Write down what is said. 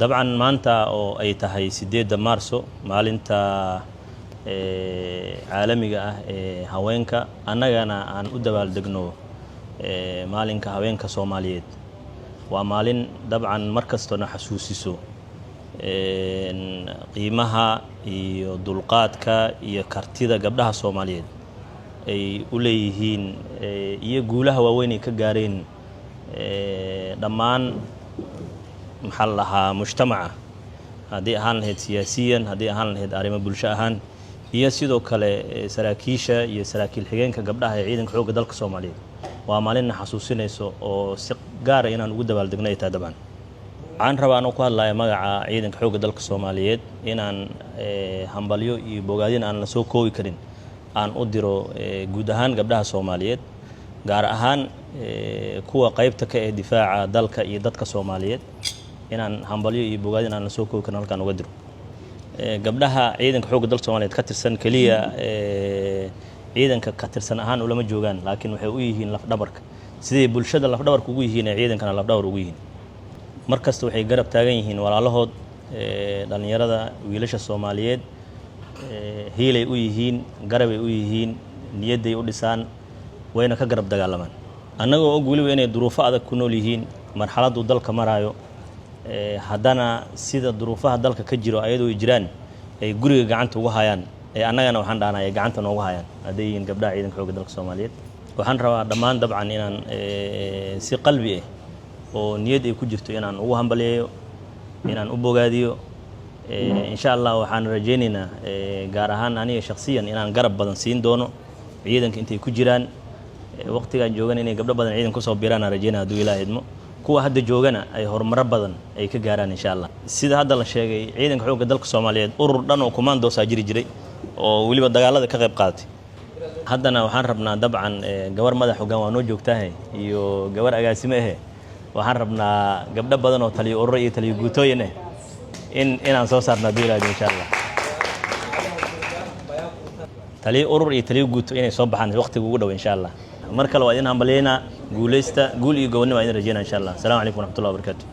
dabcan maanta oo ay tahay 8 Maarso maalinta caalamiga ah ee haweenka annagana aan u dabaaldegno maalinka haweenka Soomaaliyeed waa maalin dabcan markastoo xasuusiso qiimaha iyo dulqaadka iyo kartida gabdhaha Soomaaliyeed ay u leeyihiin iyo guulaha waaweyn ay ka gaareen dhammaan maxal laha mujtamaca hadii ahaan lahayd siyaasiyan hadii ahaan lahayd arrimo bulsho ahaan iyo sidoo kale saraakiisha iyo saraakiil xigeenka gabdhaha ee ciidanka xoogga dalka Soomaaliyeed waa maalin xasuusinayso oo si gaar ah inaan ugu dabaaldegno taadaban aan rabaa inaan ku hadlayo magaca ciidanka xoogga dalka Soomaaliyeed inaan hambalyo iyo bogaadin aan la soo koobi karin aan u diro guud ahaan gabdhaha Soomaaliyeed gaar ahaan kuwa qaybta ka ee difaaca dalka iyo dadka Soomaaliyeed inaan hambalyo iyo bogaadin aan la soo koobi karin halkaan uga diro gabdhaha ciidanka xoogga dalka Soomaaliyeed ka tirsan kaliya ciidanka ka tirsan ahaan ulama joogan laakiin waxay u yihiin laf dhabarka sidii bulshada laf dhabarka ugu yihiin ciidankana laf dhabar ugu yihiin markasta waxay garab taagan yihiin walaalahood dhalinyarada wiilasha Soomaaliyeed hiilay u yihiin garabay u yihiin niyaday u dhisaan wayna ka garab dagaalamaan annagoo og waliba inay duruufo adag ku nool yihiin marxaladdu dalka maraayo haddana sida duruufaha dalka ka jiro ayadoo ay jiraan ay guriga gacanta ugu hayaan annagana waxaan dhahnaa ay gacanta noogu hayaan haday yihiin gabdhaha ciidanka xoogga dalka Soomaaliyeed waxaan rabaa dhammaan dabcan inaan si qalbi ah oo niyad ay ku jirto inaan ugu hambaliyeeyo inaan u bogaadiyo insha Allah waxaan rajaynaynaa gaar ahaan aniga shakhsiyan inaan garab badan siin doono ciidanka intay ku jiraan waqtigan joogan inay gabdho badan ciidanka ku soo biiraan rajaynaa haduu Ilaahay idmo kuwa hadda joogana ay horumar badan ay ka gaaraan insha Allah sida hadda la sheegay ciidanka xoogga dalka Soomaaliyeed urur dhan oo commando saajiri jiray oo waliba dagaalada ka qayb qaatay haddana waxaan rabnaa dabcan gabar madax hoggaan waa noo joogtahay iyo gabar agaasimo ah waxaan rabnaa gabdho badan oo taliyo urur iyo taliyo guutooyin ah inaan soo saarno haduu Ilaahay insha Allah taliyo urur iyo taliyo guuto inay soo baxaan waqtiga ugu dhow insha Allah mar kale waa in hambalyeena guuleysta guul iyo gobonnimo ay rajeynaa insha Allah. Assalamu alaykum wa rahmatullahi wa barakatuh.